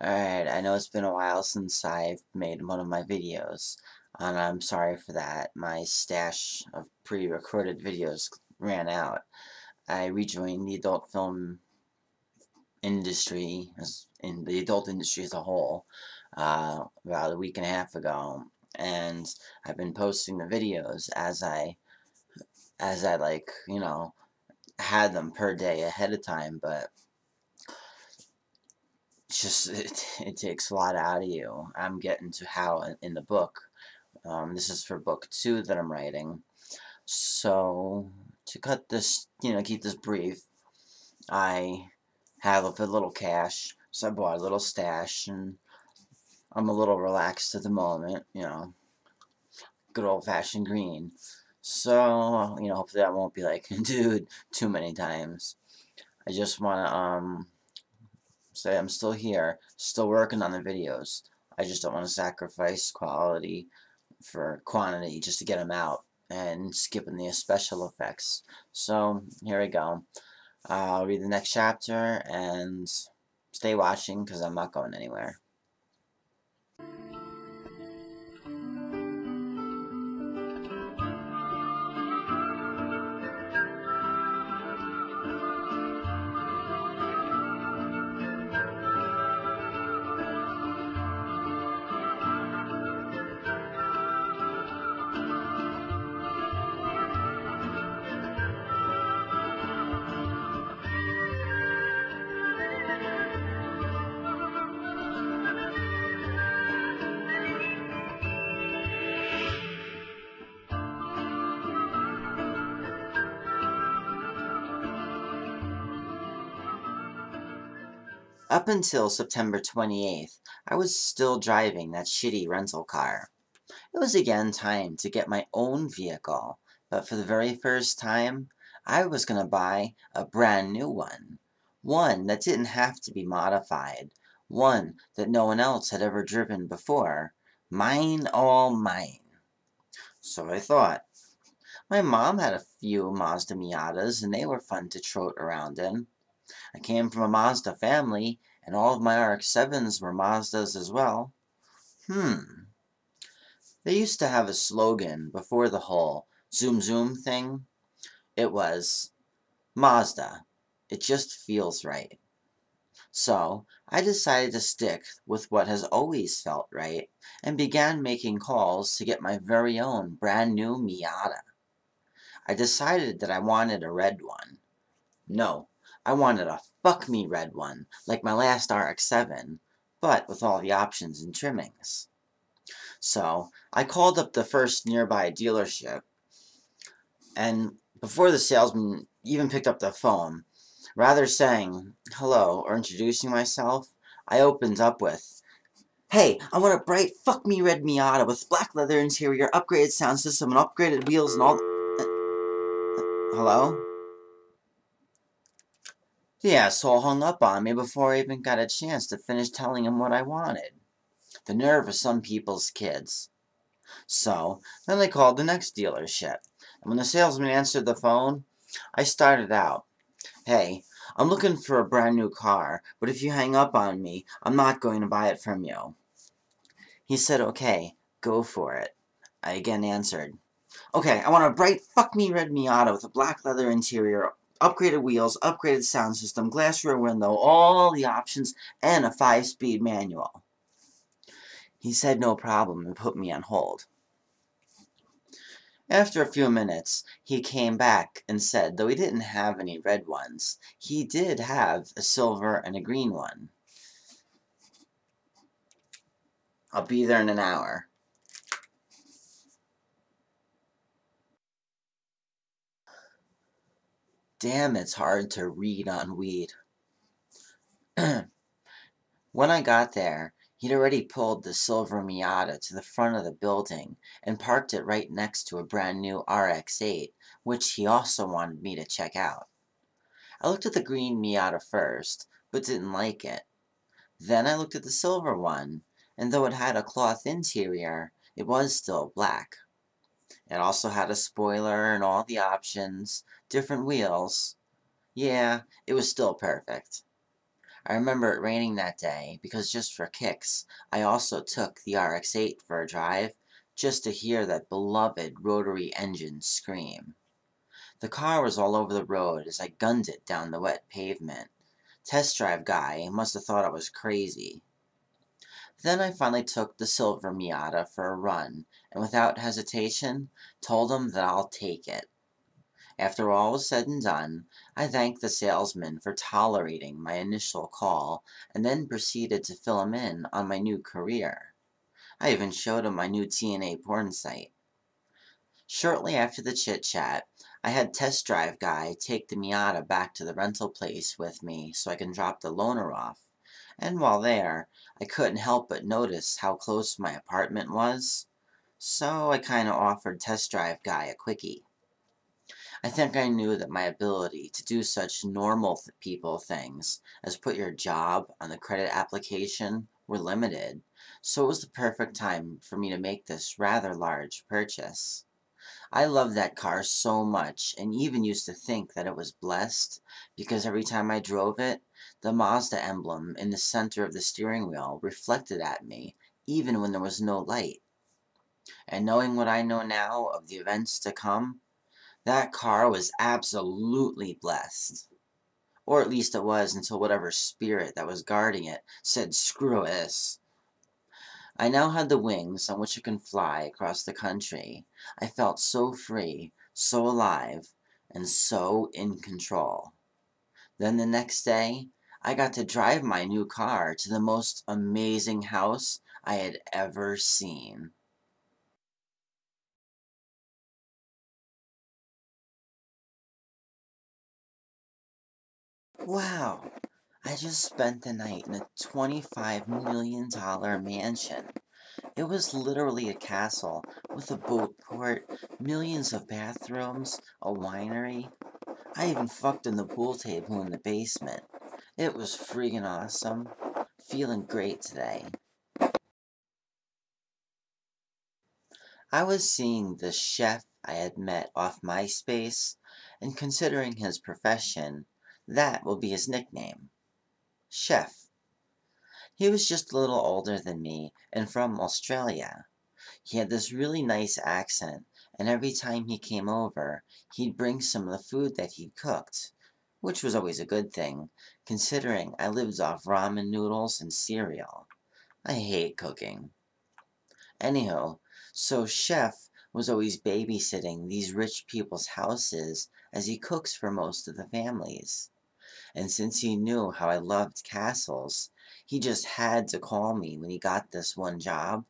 Alright, I know it's been a while since I've made one of my videos, and I'm sorry for that. My stash of pre-recorded videos ran out. I rejoined the adult film industry, in the adult industry as a whole, about a week and a half ago, and I've been posting the videos as I like, had them per day ahead of time, but it's just it takes a lot out of you. I'm getting to how in the book. This is for book 2 that I'm writing. So, to cut this, keep this brief, I have a little cash, so I bought a little stash, and I'm a little relaxed at the moment, good old-fashioned green. So, hopefully that won't be like, dude, too many times. I just want to, say I'm still here, still working on the videos. I just don't want to sacrifice quality for quantity just to get them out and skipping the special effects. So here we go. I'll read the next chapter and stay watching because I'm not going anywhere. Up until September 28th, I was still driving that shitty rental car. It was again time to get my own vehicle, but for the very first time, I was going to buy a brand new one. One that didn't have to be modified. One that no one else had ever driven before. Mine, all mine. So I thought. My mom had a few Mazda Miatas, and they were fun to trot around in. I came from a Mazda family, and all of my RX-7s were Mazdas as well. They used to have a slogan before the whole Zoom Zoom thing. It was, Mazda, it just feels right. So, I decided to stick with what has always felt right, and began making calls to get my very own brand new Miata. I decided that I wanted a red one. No, I wanted a fuck me red one, like my last RX-7, but with all the options and trimmings. So, I called up the first nearby dealership, and before the salesman even picked up the phone, rather saying hello or introducing myself, I opened up with, "Hey, I want a bright fuck me red Miata with black leather interior, upgraded sound system, and upgraded wheels and all hello?" The asshole hung up on me before I even got a chance to finish telling him what I wanted. The nerve of some people's kids. So, then they called the next dealership, and when the salesman answered the phone, I started out, "Hey, I'm looking for a brand new car, but if you hang up on me, I'm not going to buy it from you." He said, "Okay, go for it." I again answered, "Okay, I want a bright fuck me red Miata with a black leather interior, upgraded wheels, upgraded sound system, glass rear window, all the options, and a 5-speed manual." He said no problem and put me on hold. After a few minutes, he came back and said though he didn't have any red ones, he did have a silver and a green one. "I'll be there in an hour." Damn, it's hard to read on weed. When I got there, he'd already pulled the silver Miata to the front of the building and parked it right next to a brand new RX-8, which he also wanted me to check out. I looked at the green Miata first, but didn't like it. Then I looked at the silver one, and though it had a cloth interior, it was still black. It also had a spoiler and all the options, different wheels. Yeah, it was still perfect. I remember it raining that day because just for kicks, I also took the RX-8 for a drive just to hear that beloved rotary engine scream. The car was all over the road as I gunned it down the wet pavement. Test drive guy must have thought I was crazy. Then I finally took the silver Miata for a run, and without hesitation, told him that I'll take it. After all was said and done, I thanked the salesman for tolerating my initial call, and then proceeded to fill him in on my new career. I even showed him my new TNA porn site. Shortly after the chit-chat, I had test drive guy take the Miata back to the rental place with me so I can drop the loaner off. And while there, I couldn't help but notice how close my apartment was, so I kinda offered test drive guy a quickie. I think I knew that my ability to do such normal people things as put your job on the credit application were limited, so it was the perfect time for me to make this rather large purchase. I loved that car so much and even used to think that it was blessed because every time I drove it, the Mazda emblem in the center of the steering wheel reflected at me even when there was no light. And knowing what I know now of the events to come, that car was absolutely blessed. Or at least it was until whatever spirit that was guarding it said screw this. I now had the wings on which I can fly across the country. I felt so free, so alive, and so in control. Then the next day, I got to drive my new car to the most amazing house I had ever seen. Wow, I just spent the night in a $25 million mansion. It was literally a castle with a boat port, millions of bathrooms, a winery. I even fucked in the pool table in the basement. It was freaking awesome. Feeling great today. I was seeing the chef I had met off MySpace, and considering his profession, that will be his nickname. Chef. He was just a little older than me and from Australia. He had this really nice accent, and every time he came over, he'd bring some of the food that he'd cooked, which was always a good thing, considering I lived off ramen noodles and cereal. I hate cooking. Anyhow, so Chef was always babysitting these rich people's houses as he cooks for most of the families. And since he knew how I loved castles, he just had to call me when he got this one job.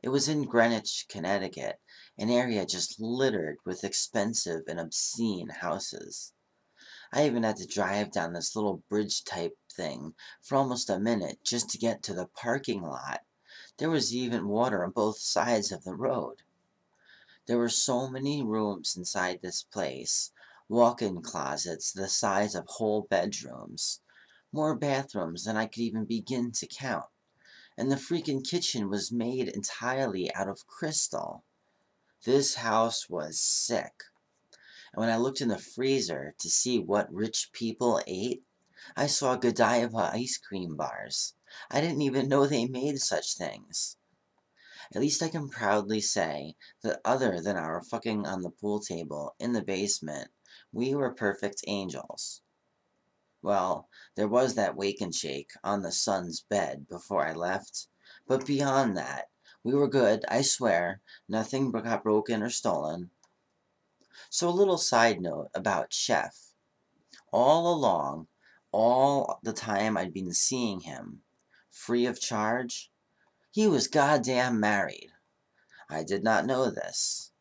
It was in Greenwich, Connecticut, an area just littered with expensive and obscene houses. I even had to drive down this little bridge-type thing for almost a minute just to get to the parking lot. There was even water on both sides of the road. There were so many rooms inside this place, walk-in closets the size of whole bedrooms, more bathrooms than I could even begin to count. And the freaking kitchen was made entirely out of crystal. This house was sick. And when I looked in the freezer to see what rich people ate, I saw Godiva ice cream bars. I didn't even know they made such things. At least I can proudly say that other than our fucking on the pool table in the basement, we were perfect angels. Well, there was that wake and shake on the son's bed before I left, but beyond that, we were good, I swear. Nothing got broken or stolen. So a little side note about Chef. All along, all the time I'd been seeing him, free of charge, he was goddamn married. I did not know this.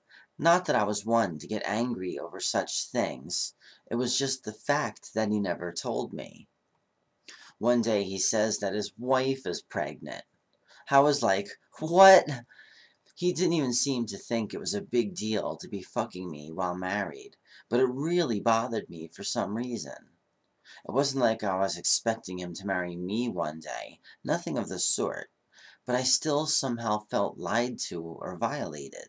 Not that I was one to get angry over such things. It was just the fact that he never told me. One day he says that his wife is pregnant. I was like, what? He didn't even seem to think it was a big deal to be fucking me while married, but it really bothered me for some reason. It wasn't like I was expecting him to marry me one day, nothing of the sort, but I still somehow felt lied to or violated.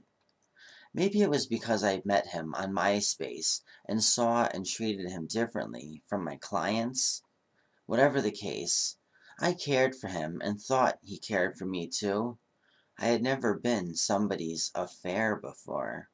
Maybe it was because I met him on MySpace and saw and treated him differently from my clients. Whatever the case, I cared for him and thought he cared for me too. I had never been somebody's affair before.